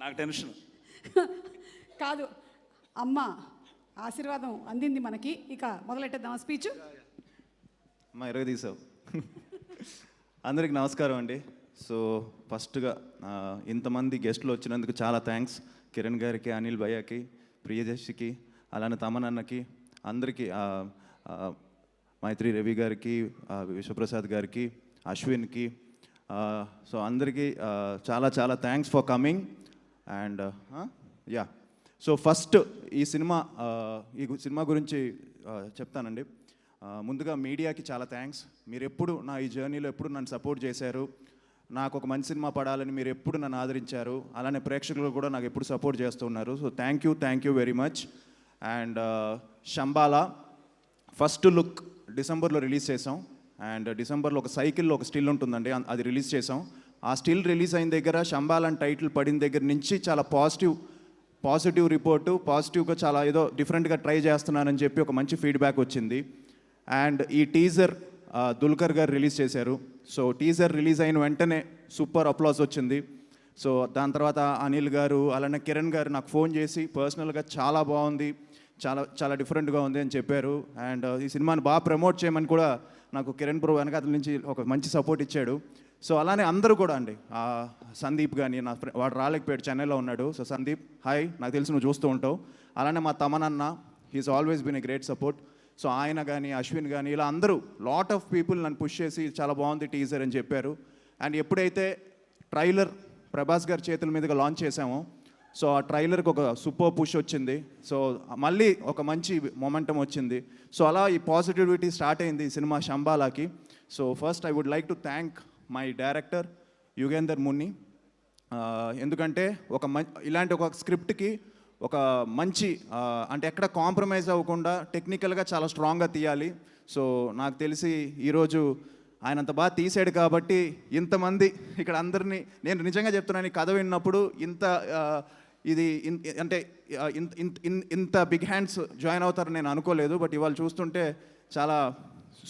నాకు టెన్షన్. కాదు అమ్మ ఆశీర్వాదం అందింది మనకి. ఇక మొదలెట్టేద్దాం స్పీచ్. అమ్మ ఇరగ తీసావు. అందరికి నమస్కారం అండి. సో ఫస్ట్గా ఇంతమంది గెస్టులు వచ్చినందుకు చాలా థ్యాంక్స్. కిరణ్ గారికి, అనిల్ భయ్యకి, ప్రియదర్శికి, అలానే తమనన్నకి, అందరికీ, మైత్రి రవి గారికి, విశ్వప్రసాద్ గారికి, అశ్విన్కి, సో అందరికీ చాలా చాలా thanks for coming. And yeah, so first ఈ సినిమా గురించి చెప్తానండి. ముందుగా మీడియాకి చాలా థ్యాంక్స్. మీరు ఎప్పుడు నా ఈ జర్నీలో ఎప్పుడు నన్ను సపోర్ట్ చేశారు. నాకు ఒక మంచి సినిమా పడాలని మీరు ఎప్పుడు నన్ను ఆదరించారు. అలానే ప్రేక్షకులు కూడా నాకు ఎప్పుడు సపోర్ట్ చేస్తున్నారు. So thank you very much. And Shambhala first look డిసెంబర్లో రిలీజ్ చేసాం. అండ్ డిసెంబర్లో ఒక సైకిల్లో ఒక స్టిల్ ఉంటుందండి, అది రిలీజ్ చేసాం. ఆ స్టిల్ రిలీజ్ అయిన దగ్గర శంబాలా అని టైటిల్ పడిన దగ్గర నుంచి చాలా పాజిటివ్ రిపోర్టు, పాజిటివ్గా చాలా ఏదో డిఫరెంట్గా ట్రై చేస్తున్నానని చెప్పి ఒక మంచి ఫీడ్బ్యాక్ వచ్చింది. అండ్ ఈ టీజర్ దుల్కర్ గారు రిలీజ్ చేశారు. సో టీజర్ రిలీజ్ అయిన వెంటనే సూపర్ అప్లాస్ వచ్చింది. సో దాని తర్వాత అనిల్ గారు అలానే కిరణ్ గారు నాకు ఫోన్ చేసి పర్సనల్గా చాలా బాగుంది, చాలా చాలా డిఫరెంట్గా ఉంది అని చెప్పారు. అండ్ ఈ సినిమాని బాగా ప్రమోట్ చేయమని కూడా నాకు కిరణ్ బ్రో వెనకాల నుంచి ఒక మంచి సపోర్ట్ ఇచ్చాడు. సో అలానే అందరూ కూడా అండి, సందీప్ కానీ వాడు రాలేకపోయాడు, చెన్నైలో ఉన్నాడు. సో సందీప్ హాయ్, నాకు తెలిసి నువ్వు చూస్తూ ఉంటావు. అలానే మా తమనన్న, he's always been a great support. So ఆయన కానీ అశ్విన్ కానీ ఇలా అందరూ లాట్ ఆఫ్ పీపుల్ నన్ను పుష్ చేసి చాలా బాగుంది టీజర్ అని చెప్పారు. అండ్ ఎప్పుడైతే ట్రైలర్ ప్రభాస్ గారి చేతుల మీదుగా లాంచ్ చేసామో, సో ఆ ట్రైలర్కి ఒక సూపర్ పుష్ వచ్చింది. సో మళ్ళీ ఒక మంచి మొమెంటం వచ్చింది. సో అలా ఈ పాజిటివిటీ స్టార్ట్ అయింది ఈ సినిమా శంబాలాకి. So first I would like to thank my director Yugender Munni. ఎందుకంటే ఇలాంటి ఒక స్క్రిప్ట్కి ఒక మంచి అంటే ఎక్కడ కాంప్రమైజ్ అవ్వకుండా టెక్నికల్గా చాలా స్ట్రాంగ్గా తీయాలి. సో నాకు తెలిసి ఈరోజు ఆయన అంత బాగా తీసాడు కాబట్టి ఇంతమంది ఇక్కడ అందరినీ, నేను నిజంగా చెప్తున్నాను, ఈ కథ విన్నప్పుడు అంటే ఇంత బిగ్ హ్యాండ్స్ జాయిన్ అవుతారని నేను అనుకోలేదు. బట్ ఇవాళ చూస్తుంటే చాలా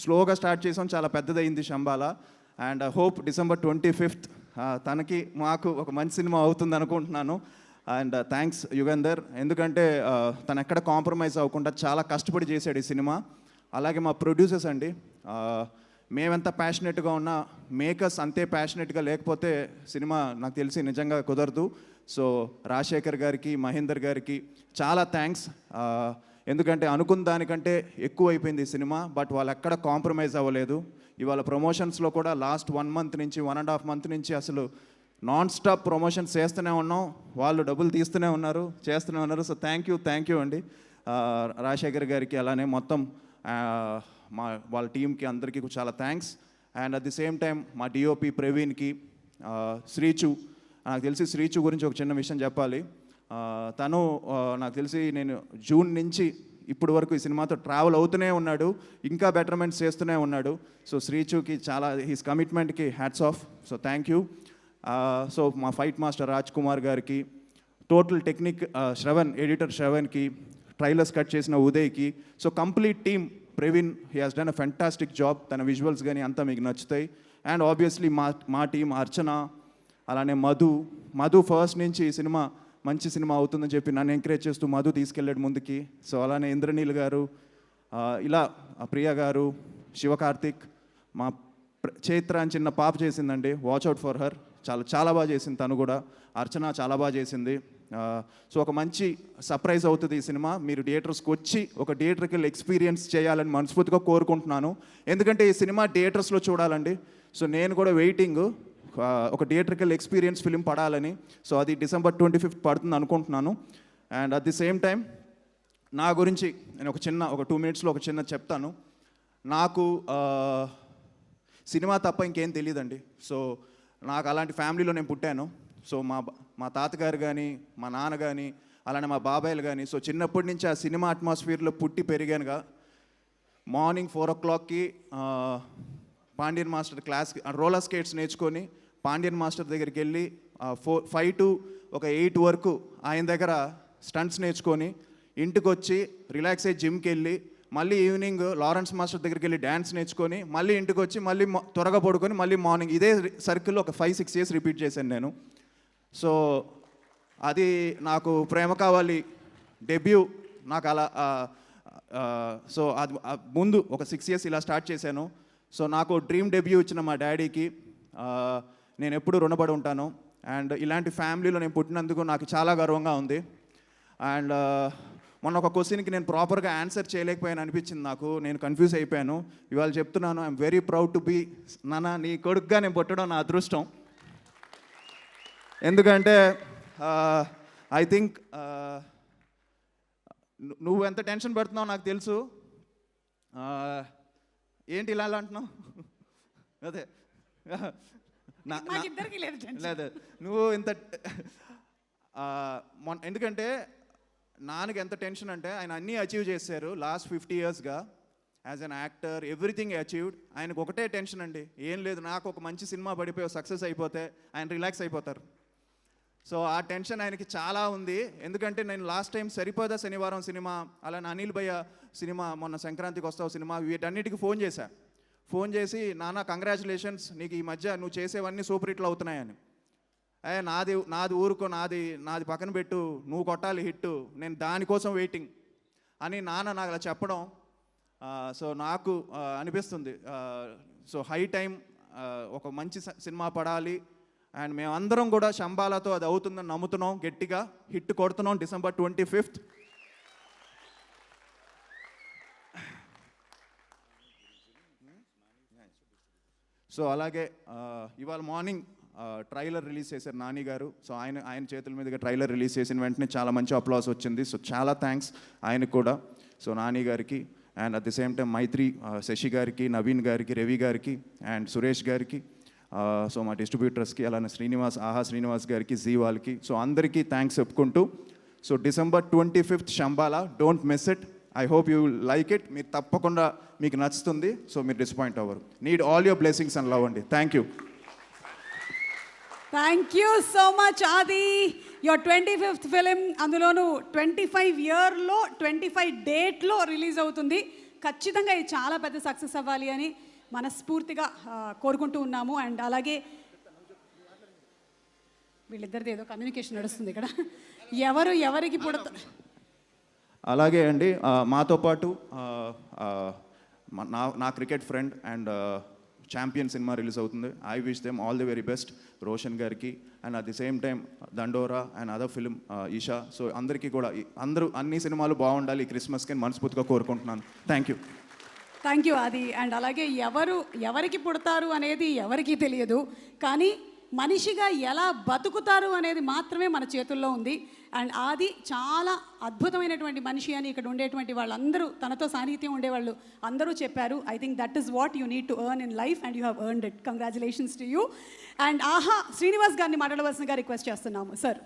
స్లోగా స్టార్ట్ చేసాం, చాలా పెద్దదైంది Shambala. And hope December 25th తనకి మాకు ఒక మంచి సినిమా అవుతుంది అనుకుంటున్నాను. అండ్ థ్యాంక్స్ యుగంధర్, ఎందుకంటే తను ఎక్కడ కాంప్రమైజ్ అవ్వకుండా చాలా కష్టపడి చేశాడు ఈ సినిమా. అలాగే మా ప్రొడ్యూసర్స్ అండి, మేమెంత ప్యాషనెట్గా ఉన్నా మేకర్స్ అంతే ప్యాషనెట్గా లేకపోతే సినిమా నాకు తెలిసి నిజంగా కుదరదు. సో రాజశేఖర్ గారికి, మహేందర్ గారికి చాలా థ్యాంక్స్. ఎందుకంటే అనుకున్న దానికంటే ఎక్కువ అయిపోయింది ఈ సినిమా, బట్ వాళ్ళు ఎక్కడ కాంప్రమైజ్ అవ్వలేదు. ఇవాళ ప్రమోషన్స్లో కూడా లాస్ట్ 1 month నుంచి 1.5 month నుంచి అసలు నాన్ స్టాప్ ప్రమోషన్స్ చేస్తూనే ఉన్నాం. వాళ్ళు డబ్బులు తీస్తూనే ఉన్నారు, చేస్తూనే ఉన్నారు. సో థ్యాంక్ యూ అండి రాజశేఖర్ గారికి, అలానే మొత్తం వాళ్ళ టీంకి అందరికీ చాలా thanks. And at the same time మా డిఓపి ప్రవీణ్కి, శ్రీచు, నాకు తెలిసి శ్రీచు గురించి ఒక చిన్న విషయం చెప్పాలి. తను నాకు తెలిసి నేను జూన్ నుంచి ఇప్పుడు వరకు ఈ సినిమాతో ట్రావెల్ అవుతూనే ఉన్నాడు, ఇంకా బెటర్మెంట్స్ చేస్తూనే ఉన్నాడు. సో శ్రీచుకి చాలా హీస్ కమిట్మెంట్కి hats off. So thank you. So మా ఫైట్ మాస్టర్ రాజ్ కుమార్ గారికి, టోటల్ టెక్నిక్ శ్రవణ్, ఎడిటర్ శ్రవణ్కి, ట్రైలర్స్ కట్ చేసిన ఉదయ్కి, so complete team, Praveen he has done a fantastic job. తన విజువల్స్ కానీ అంతా మీకు నచ్చుతాయి. అండ్ ఆబ్వియస్లీ మా టీం అర్చన, అలానే మధు ఫస్ట్ నుంచి ఈ సినిమా మంచి సినిమా అవుతుందని చెప్పి నన్ను ఎంకరేజ్ చేస్తూ మధు తీసుకెళ్ళాడు ముందుకి. సో అలానే ఇంద్రనీల్ గారు, ఇలా ప్రియ గారు, శివకార్తిక్, మా చైత్ర అని చిన్న పాప చేసిందండి, వాచ్ అవుట్ ఫర్ హర్, చాలా బాగా చేసింది తను కూడా. అర్చన చాలా బాగా చేసింది. సో ఒక మంచి సర్ప్రైజ్ అవుతుంది ఈ సినిమా. మీరు థియేటర్స్కి వచ్చి ఒక థియేటర్కి ఎక్స్పీరియన్స్ చేయాలని మనస్ఫూర్తిగా కోరుకుంటున్నాను. ఎందుకంటే ఈ సినిమా థియేటర్స్లో చూడాలండి. సో నేను కూడా వెయిటింగ్ ఒక థియేటర్కి ఎక్స్పీరియన్స్ ఫిలిం పడాలని. సో అది డిసెంబర్ 25th పడుతుంది అనుకుంటున్నాను. And at the same time నా గురించి నేను ఒక 2 minutesలో ఒక చిన్న చెప్తాను. నాకు సినిమా తప్ప ఇంకేం తెలియదండి. సో నాకు అలాంటి ఫ్యామిలీలో నేను పుట్టాను. సో మా తాతగారు కానీ, మా నాన్న కానీ, అలానే మా బాబాయిలు కానీ, సో చిన్నప్పటి నుంచి ఆ సినిమా అట్మాస్ఫియర్లో పుట్టి పెరిగానుగా. మార్నింగ్ 4 o'clockకి పాండ్యన్ మాస్టర్ క్లాస్కి రోలర్ స్కేట్స్ నేర్చుకొని పాండ్యన్ మాస్టర్ దగ్గరికి వెళ్ళి 5 to 8 వరకు ఆయన దగ్గర స్టంట్స్ నేర్చుకొని ఇంటికి వచ్చి రిలాక్స్ అయ్యి జిమ్కి వెళ్ళి మళ్ళీ ఈవినింగ్ లారెన్స్ మాస్టర్ దగ్గరికి వెళ్ళి డ్యాన్స్ నేర్చుకొని మళ్ళీ ఇంటికి వచ్చి మళ్ళీ త్వరగా పడుకొని మళ్ళీ మార్నింగ్ ఇదే సర్కిల్లో ఒక 5-6 years రిపీట్ చేశాను నేను. సో అది నాకు ప్రేమ కావాలి డెబ్యూ నాకు అలా సో అది ముందు ఒక 6 years ఇలా స్టార్ట్ చేశాను. సో నాకు డ్రీమ్ డెబ్యూ ఇచ్చిన మా డాడీకి నేను ఎప్పుడూ రుణపడి ఉంటాను. అండ్ ఇలాంటి ఫ్యామిలీలో నేను పుట్టినందుకు నాకు చాలా గర్వంగా ఉంది. అండ్ మొన్న ఒక క్వశ్చన్కి నేను ప్రాపర్గా ఆన్సర్ చేయలేకపోయాను అనిపించింది నాకు. నేను కన్ఫ్యూజ్ అయిపోయాను. ఇవాళ చెప్తున్నాను, I'm very proud to be నాన్న నీ కొడుకుగా నేను పుట్టడం నా అదృష్టం. ఎందుకంటే ఐ థింక్ నువ్వు ఎంత టెన్షన్ పడుతున్నావు నాకు తెలుసు. ఏంటి ఇలా అంటున్నావు? అదే మాకిద్దరికీ లేదు tension. లేదు నువ్వు ఇంత ఎందుకంటే నాన్నకి ఎంత టెన్షన్ అంటే ఆయన అన్నీ అచీవ్ చేశారు లాస్ట్ 50 yearsగా as an actor, everything achieved. ఆయనకు ఒకటే టెన్షన్ అండి, ఏం లేదు నాకు ఒక మంచి సినిమా పడిపోయి సక్సెస్ అయిపోతే ఆయన రిలాక్స్ అయిపోతారు. సో ఆ టెన్షన్ ఆయనకి చాలా ఉంది. ఎందుకంటే నేను లాస్ట్ టైం సరిపోదా శనివారం సినిమా, అలానే అనిల్ భయ్య సినిమా, మొన్న సంక్రాంతికి వస్తావు సినిమా, వీటన్నిటికీ ఫోన్ చేసి నాన్న కంగ్రాచులేషన్స్, నీకు ఈ మధ్య నువ్వు చేసేవన్నీ సూపర్ హిట్లు అవుతున్నాయని. నాది ఊరుకో, నాది పక్కన పెట్టు, నువ్వు కొట్టాలి హిట్, నేను దానికోసం వెయిటింగ్ అని నాన్న నాకు అలా చెప్పడం. సో నాకు అనిపిస్తుంది సో హై టైం ఒక మంచి సినిమా పడాలి. అండ్ మేమందరం కూడా శంబాలతో అది అవుతుందని నమ్ముతున్నాం, గట్టిగా హిట్ కొడుతున్నాం December 25th. సో అలాగే ఇవాళ మార్నింగ్ ట్రైలర్ రిలీజ్ చేశారు నాని గారు. సో ఆయన చేతుల మీదుగా ట్రైలర్ రిలీజ్ చేసిన వెంటనే చాలా మంచి అప్లాస్ వచ్చింది. సో చాలా థ్యాంక్స్ ఆయనకు కూడా, సో నాని గారికి. And at the same time Mythri, Sasi గారికి, నవీన్ గారికి, రవి గారికి అండ్ సురేష్ గారికి, సో మా డిస్ట్రిబ్యూటర్స్కి, అలానే ఆహా శ్రీనివాస్ గారికి, జీ వాళ్ళకి, సో అందరికీ థ్యాంక్స్ చెప్పుకుంటూ, so December 25th Shambhala, don't miss it. I hope you like it. మీరు తప్పకుండా మీకు నచ్చుతుంది. సో మీరు డిసప్పాయింట్ అవ్వరు. Need all your blessings and love అండి. Thank you. Thank you so much Aadi. Your 25th film, అందులోనూ 25 yearలో 25 dateలో రిలీజ్ అవుతుంది. ఖచ్చితంగా ఇది చాలా పెద్ద సక్సెస్ అవ్వాలి అని మనస్ఫూర్తిగా కోరుకుంటూ ఉన్నాము. అండ్ అలాగే వీళ్ళిద్దరిది ఏదో కమ్యూనికేషన్ నడుస్తుంది ఇక్కడ, ఎవరికి పుడతారు. అలాగే అండి, మాతో పాటు నా cricket friend and champion cinema release అవుతుంది. I wish them all the very best, Roshan గారికి. And at the same time Dandora and other film Eesha. So అందరికీ కూడా అందరూ అన్ని సినిమాలు బాగుండాలి ఈ క్రిస్మస్కి మనస్ఫూర్తిగా కోరుకుంటున్నాను. Thank you. థ్యాంక్ యూ ఆది. అండ్ అలాగే ఎవరికి పుడతారు అనేది ఎవరికీ తెలియదు, కానీ మనిషిగా ఎలా బతుకుతారు అనేది మాత్రమే మన చేతుల్లో ఉంది. అండ్ ఆది చాలా అద్భుతమైనటువంటి మనిషి అని ఇక్కడ ఉండేటువంటి వాళ్ళందరూ, తనతో సాన్నిహిత్యం ఉండేవాళ్ళు అందరూ చెప్పారు. I think that is what you need to earn in life and you have earned it. Congratulations to you. And ఆహా శ్రీనివాస్ గారిని మాట్లాడవలసిందిగా రిక్వెస్ట్ చేస్తున్నాము సార్.